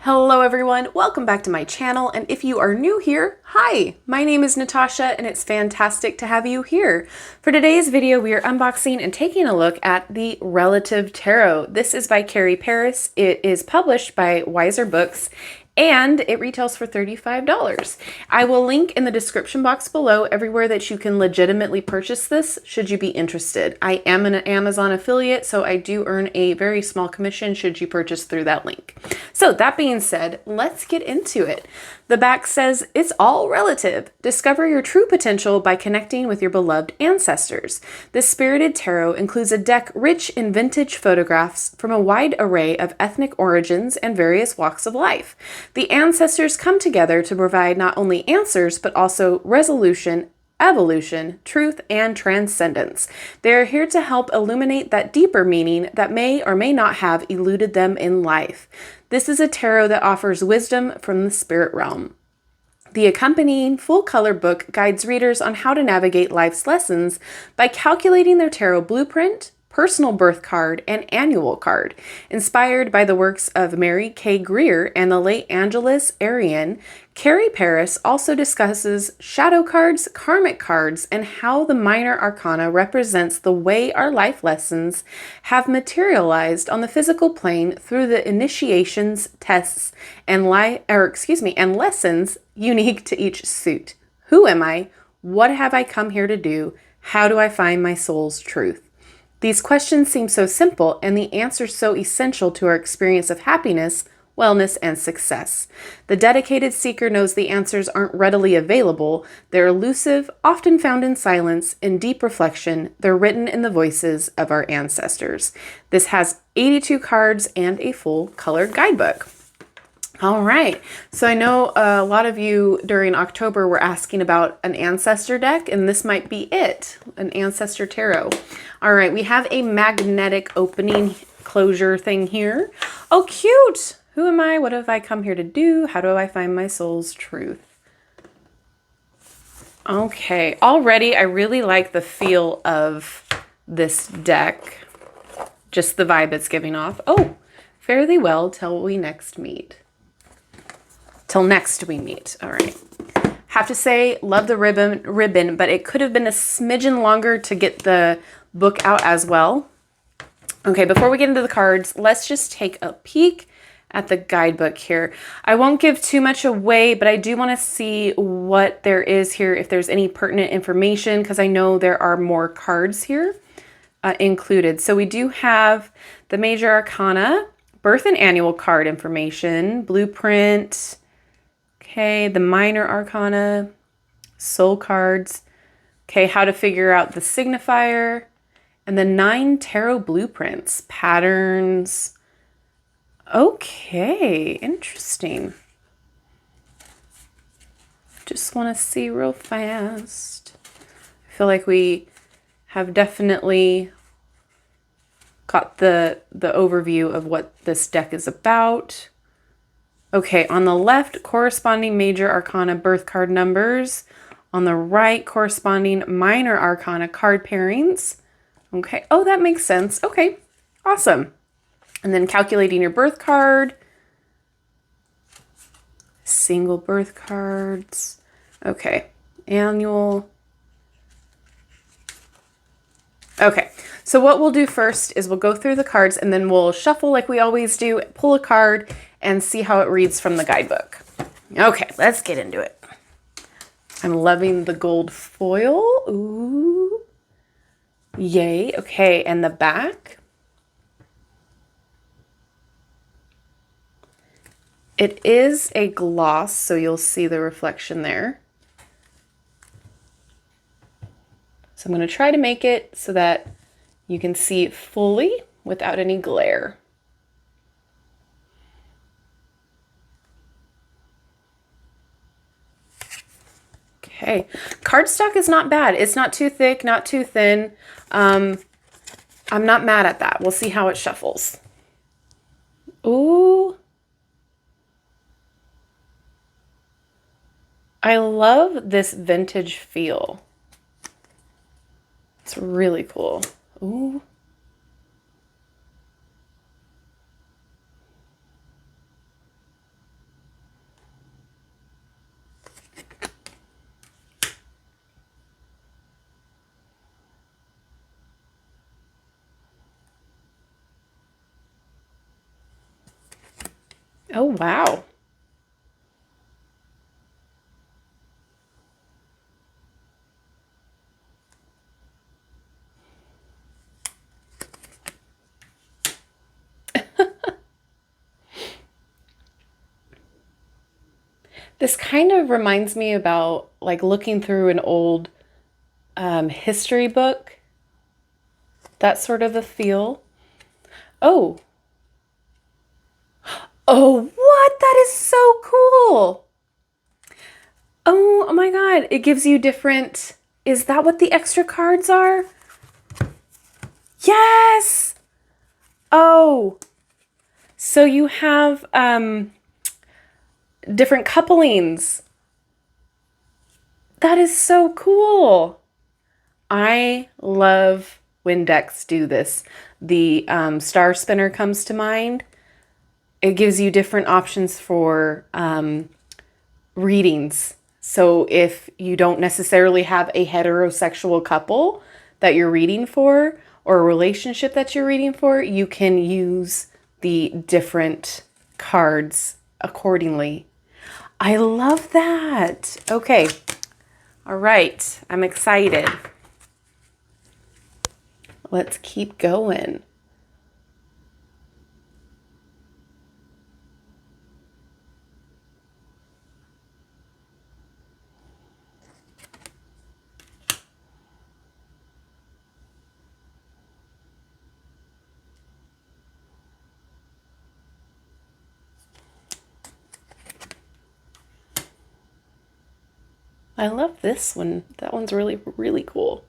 Hello everyone, welcome back to my channel, and if you are new here, hi! My name is Natasha and it's fantastic to have you here. For today's video, we are unboxing and taking a look at the Relative Tarot. This is by Carrie Paris. It is published by Wiser Books and it retails for $35. I will link in the description box below everywhere that you can legitimately purchase this should you be interested. I am an Amazon affiliate, so I do earn a very small commission should you purchase through that link. So that being said, let's get into it. The back says, "It's all relative. Discover your true potential by connecting with your beloved ancestors." This spirited tarot includes a deck rich in vintage photographs from a wide array of ethnic origins and various walks of life. The ancestors come together to provide not only answers, but also resolution, evolution, truth, and transcendence. They are here to help illuminate that deeper meaning that may or may not have eluded them in life. This is a tarot that offers wisdom from the spirit realm. The accompanying full-color book guides readers on how to navigate life's lessons by calculating their tarot blueprint, personal birth card, and annual card. Inspired by the works of Mary K. Greer and the late Angelus Arian, Carrie Paris also discusses shadow cards, karmic cards, and how the minor arcana represents the way our life lessons have materialized on the physical plane through the initiations, tests, and lessons unique to each suit. Who am I? What have I come here to do? How do I find my soul's truth? These questions seem so simple and the answers so essential to our experience of happiness, wellness, and success. The dedicated seeker knows the answers aren't readily available. They're elusive, often found in silence, in deep reflection. They're written in the voices of our ancestors. This has 82 cards and a full colored guidebook. All right, so I know a lot of you during October were asking about an ancestor deck, and this might be it, an ancestor tarot. All right, we have a magnetic opening closure thing here. Oh, cute. Who am I? What have I come here to do? How do I find my soul's truth? Okay, already I really like the feel of this deck, just the vibe it's giving off. Oh, fare thee well till we next meet. Till next we meet. All right. Have to say, love the ribbon, but it could have been a smidgen longer to get the book out as well. Okay, before we get into the cards, let's just take a peek at the guidebook here. I won't give too much away, but I do want to see what there is here, if there's any pertinent information, because I know there are more cards here included. So we do have the major arcana, birth and annual card information, blueprint. Okay, the minor arcana, soul cards. Okay, how to figure out the signifier, and the 9 tarot blueprints, patterns. Okay, interesting. Just want to see real fast. I feel like we have definitely got the overview of what this deck is about. Okay, on the left, corresponding major arcana birth card numbers. On the right, corresponding minor arcana card pairings. Okay, oh, that makes sense. Okay, awesome. And then calculating your birth card. Single birth cards. Okay, annual. Okay, so what we'll do first is we'll go through the cards and then we'll shuffle like we always do, pull a card, and see how it reads from the guidebook. Okay, let's get into it. I'm loving the gold foil. Ooh. Yay. Okay, and the back. It is a gloss, so you'll see the reflection there. So I'm going to try to make it so that you can see it fully without any glare. Okay, cardstock is not bad. It's not too thick, not too thin. I'm not mad at that. We'll see how it shuffles. Ooh. I love this vintage feel. It's really cool. Ooh. Oh, wow. This kind of reminds me about like looking through an old history book. That sort of a feel. Oh. Oh, what? That is so cool. Oh my God. It gives you different... Is that what the extra cards are? Yes. Oh. So you have different couplings. That is so cool. I love when decks do this. The Star Spinner comes to mind. It gives you different options for readings. So if you don't necessarily have a heterosexual couple that you're reading for, or a relationship that you're reading for, you can use the different cards accordingly. I love that. Okay. All right. I'm excited. Let's keep going. I love this one. That one's really, really cool.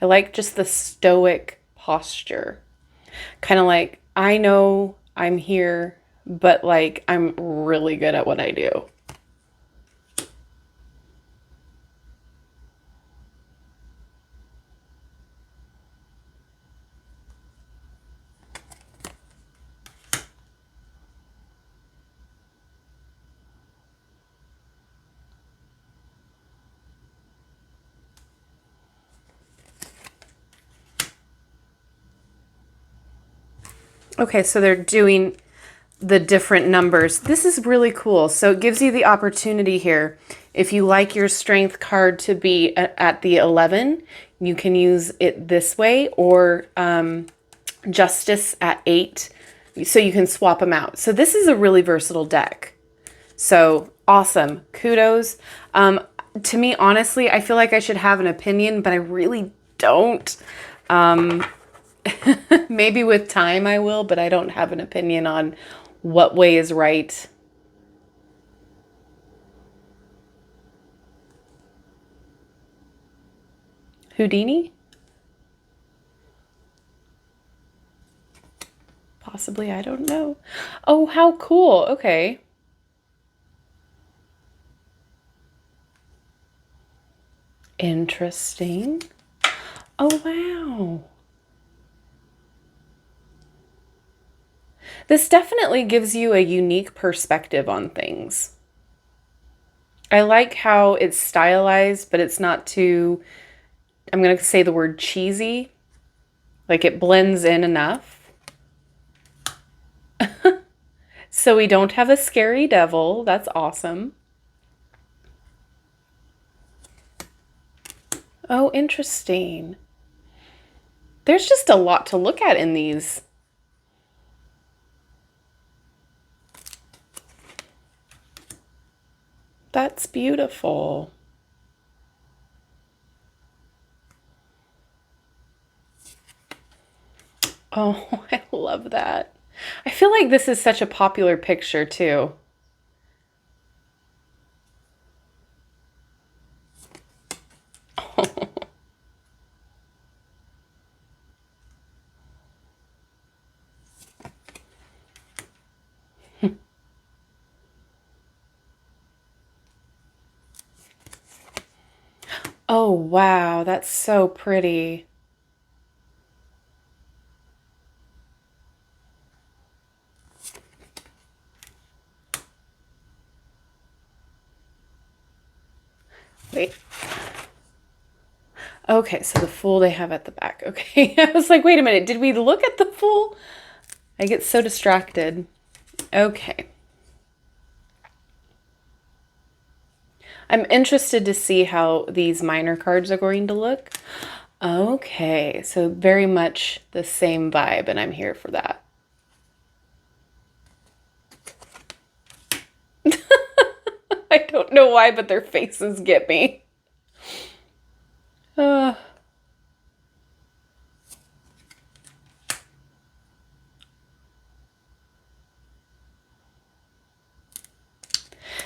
I like just the stoic posture. Kind of like, I know I'm here, but like, I'm really good at what I do. Okay, so they're doing the different numbers. This is really cool. So it gives you the opportunity here. If you like your strength card to be at the 11, you can use it this way, or justice at 8. So you can swap them out. So this is a really versatile deck. So awesome. Kudos. To me, honestly, I feel like I should have an opinion, but I really don't. Maybe with time I will, but I don't have an opinion on what way is right. Houdini? Possibly, I don't know. Oh, how cool. Okay. Interesting. Oh, wow. This definitely gives you a unique perspective on things. I like how it's stylized, but it's not too, I'm going to say the word cheesy. Like it blends in enough. So we don't have a scary devil. That's awesome. Oh, interesting. There's just a lot to look at in these. That's beautiful. Oh, I love that. I feel like this is such a popular picture too. Oh, wow, that's so pretty. Wait. Okay, so the Fool they have at the back. Okay, I was like, wait a minute, did we look at the Fool? I get so distracted. Okay. I'm interested to see how these minor cards are going to look. Okay, so very much the same vibe, and I'm here for that. I don't know why, but their faces get me.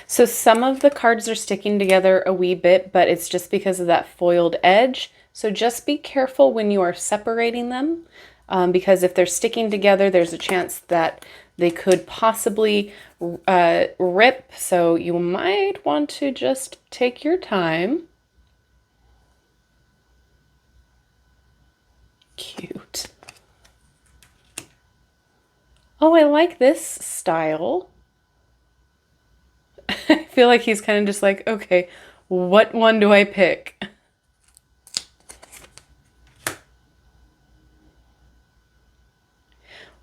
So some of the cards are sticking together a wee bit, but it's just because of that foiled edge. So just be careful when you are separating them, because if they're sticking together, there's a chance that they could possibly rip. So you might want to just take your time. Cute. Oh, I like this style. I feel like he's kind of just like, okay, what one do I pick?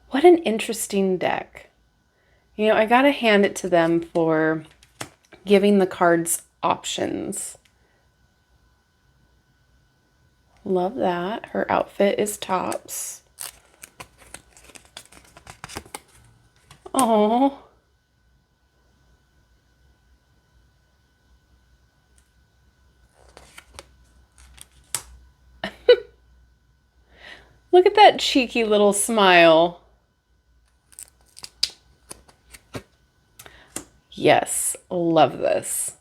What an interesting deck. You know, I gotta hand it to them for giving the cards options. Love that. Her outfit is tops. Oh. Look at that cheeky little smile. Yes, love this.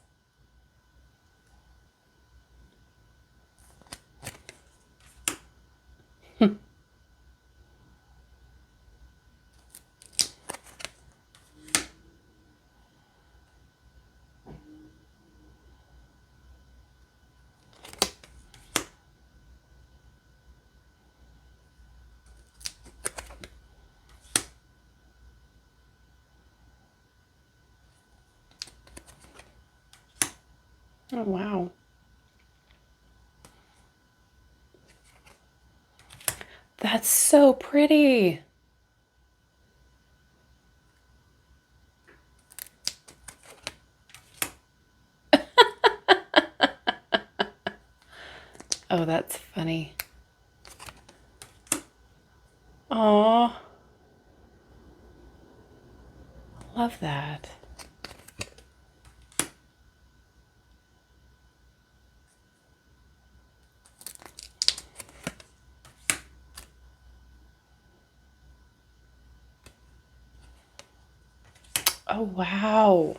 Oh, wow. That's so pretty. Oh, that's funny. Oh, love that. Oh, wow.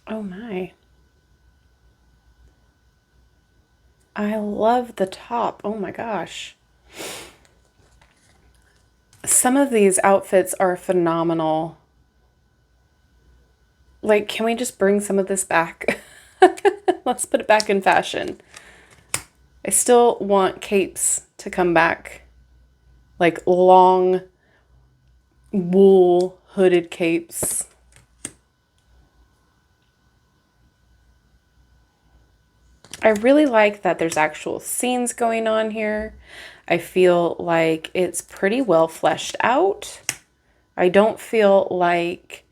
Oh my. I love the top. Oh my gosh. Some of these outfits are phenomenal. Like, can we just bring some of this back? Let's put it back in fashion. I still want capes to come back. Like long wool hooded capes. I really like that there's actual scenes going on here. I feel like it's pretty well fleshed out. I don't feel like,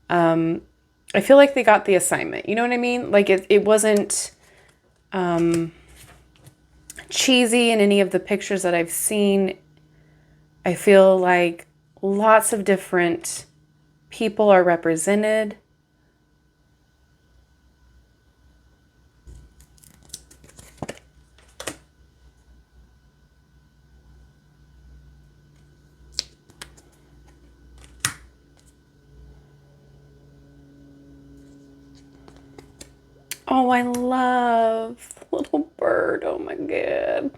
I feel like they got the assignment. You know what I mean? Like it wasn't cheesy in any of the pictures that I've seen. I feel like lots of different people are represented. Oh, I love the little bird. Oh my God.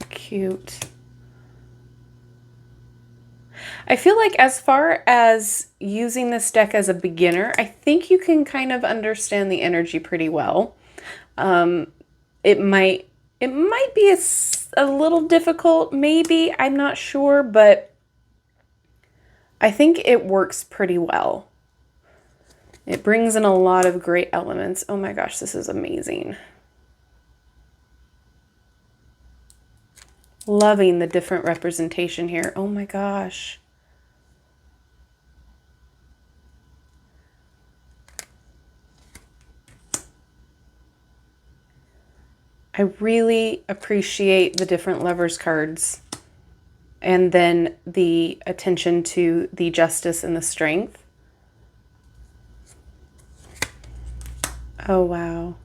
Cute. I feel like as far as using this deck as a beginner, I think you can kind of understand the energy pretty well. It might be a little difficult, maybe, I'm not sure, but I think it works pretty well. It brings in a lot of great elements. Oh my gosh, this is amazing. Loving the different representation here. Oh my gosh. I really appreciate the different lovers cards, and then the attention to the justice and the strength. Oh, wow.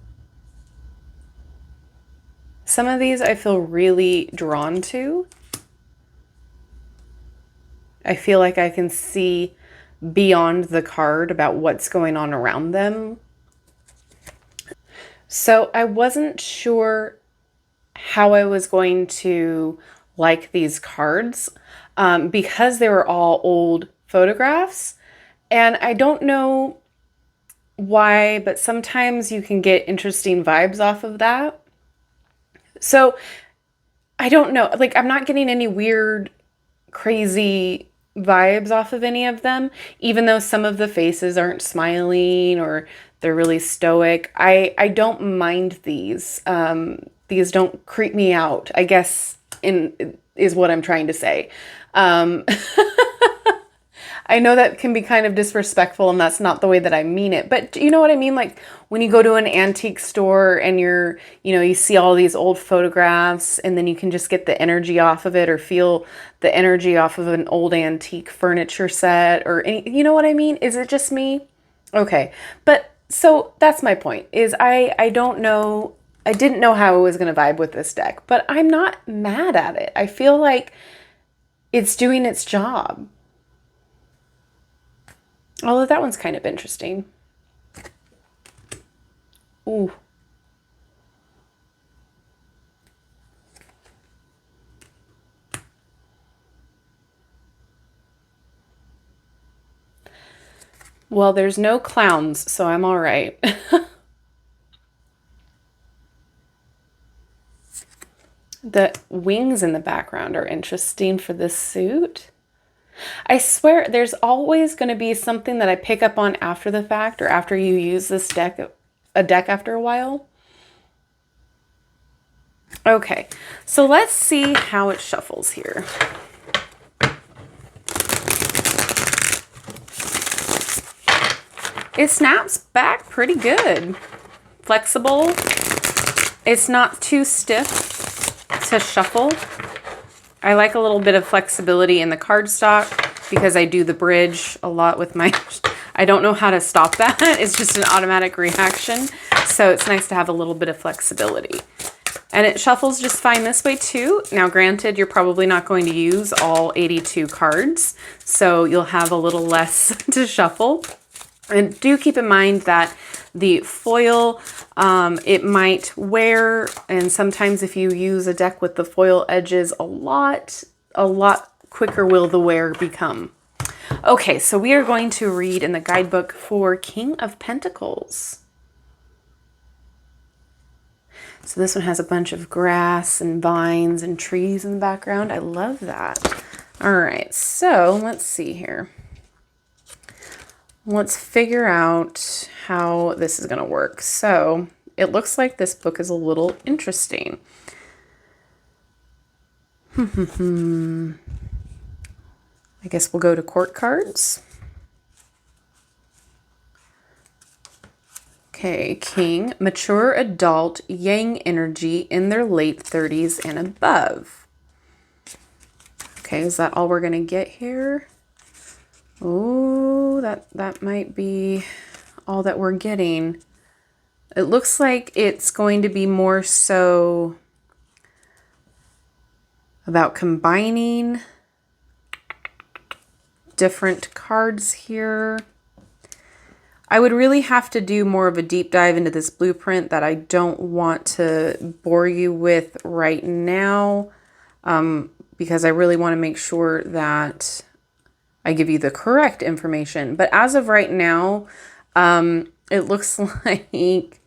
Some of these I feel really drawn to. I feel like I can see beyond the card about what's going on around them. So I wasn't sure how I was going to like these cards because they were all old photographs. And I don't know why, but sometimes you can get interesting vibes off of that. So I don't know, like I'm not getting any weird, crazy vibes off of any of them, even though some of the faces aren't smiling or they're really stoic. I don't mind these. These don't creep me out, I guess, is what I'm trying to say. I know that can be kind of disrespectful and that's not the way that I mean it, but you know what I mean? Like when you go to an antique store and you see all these old photographs and then you can just get the energy off of it or feel the energy off of an old antique furniture set or you know what I mean? Is it just me? Okay. But so that's my point is I don't know. I didn't know how I was going to vibe with this deck, but I'm not mad at it. I feel like it's doing its job. Although that one's kind of interesting. Ooh. Well, there's no clowns, so I'm all right. The wings in the background are interesting for this suit. I swear there's always going to be something that I pick up on after the fact or after you use this deck after a while. Okay, so let's see how it shuffles here. It snaps back pretty good. Flexible. It's not too stiff to shuffle. I like a little bit of flexibility in the cardstock because I do the bridge a lot with my, I don't know how to stop that. It's just an automatic reaction. So it's nice to have a little bit of flexibility. And it shuffles just fine this way too. Now granted, you're probably not going to use all 82 cards, so you'll have a little less to shuffle. And do keep in mind that the foil, it might wear, and sometimes if you use a deck with the foil edges a lot quicker will the wear become. Okay, so we are going to read in the guidebook for King of Pentacles. So this one has a bunch of grass and vines and trees in the background. I love that. All right, so let's see here. Let's figure out how this is going to work. So it looks like this book is a little interesting. I guess we'll go to court cards. Okay, King, mature adult, yang energy in their late 30s and above. Okay, is that all we're going to get here? Oh, that might be all that we're getting. It looks like it's going to be more so about combining different cards here. I would really have to do more of a deep dive into this blueprint that I don't want to bore you with right now, because I really want to make sure that I give you the correct information. But as of right now, it looks like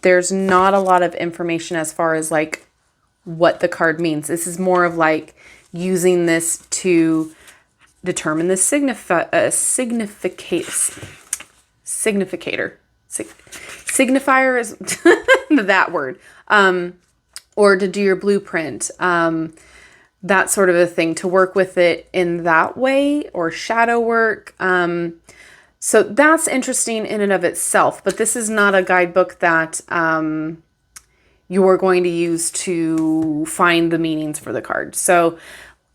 there's not a lot of information as far as like what the card means. This is more of like using this to determine the signifier, signifier is that word, or to do your blueprint, that sort of a thing, to work with it in that way, or shadow work. So that's interesting in and of itself, but this is not a guidebook that you're going to use to find the meanings for the card. So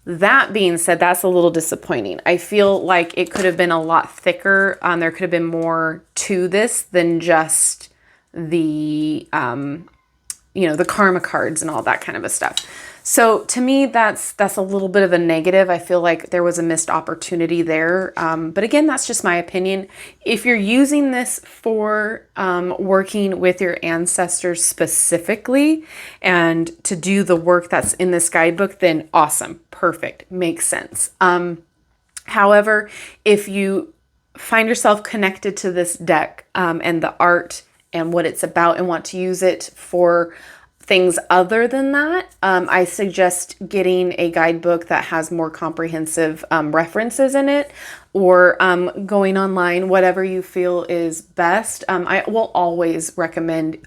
that being said, that's a little disappointing. I feel like it could have been a lot thicker. There could have been more to this than just the, the karma cards and all that kind of a stuff. So to me, that's a little bit of a negative. I feel like there was a missed opportunity there. But again, that's just my opinion. If you're using this for working with your ancestors specifically and to do the work that's in this guidebook, then awesome, perfect, makes sense. However, if you find yourself connected to this deck and the art and what it's about and want to use it for things other than that, I suggest getting a guidebook that has more comprehensive references in it, or going online, whatever you feel is best. I will always recommend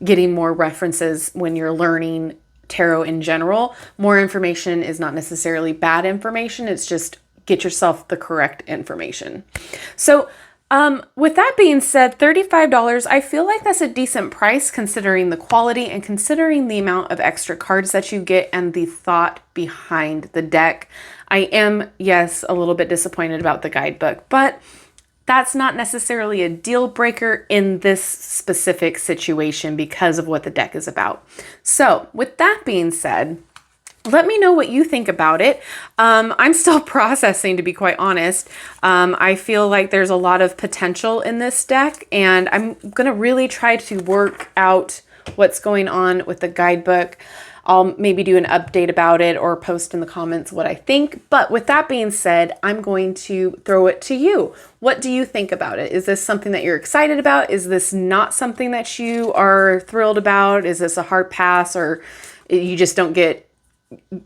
getting more references when you're learning tarot in general. More information is not necessarily bad information. It's just get yourself the correct information. So with that being said, $35, I feel like that's a decent price considering the quality and considering the amount of extra cards that you get and the thought behind the deck. I am, yes, a little bit disappointed about the guidebook, but that's not necessarily a deal breaker in this specific situation because of what the deck is about. So with that being said, let me know what you think about it. I'm still processing, to be quite honest. I feel like there's a lot of potential in this deck, and I'm going to really try to work out what's going on with the guidebook. I'll maybe do an update about it or post in the comments what I think. But with that being said, I'm going to throw it to you. What do you think about it? Is this something that you're excited about? Is this not something that you are thrilled about? Is this a hard pass, or you just don't get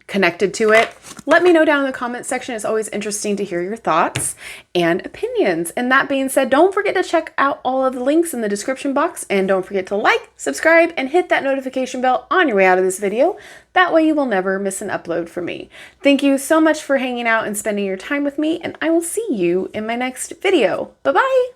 connected to it? Let me know down in the comment section. It's always interesting to hear your thoughts and opinions. And that being said, don't forget to check out all of the links in the description box, and don't forget to like, subscribe, and hit that notification bell on your way out of this video. That way you will never miss an upload from me. Thank you so much for hanging out and spending your time with me, and I will see you in my next video. Bye-bye.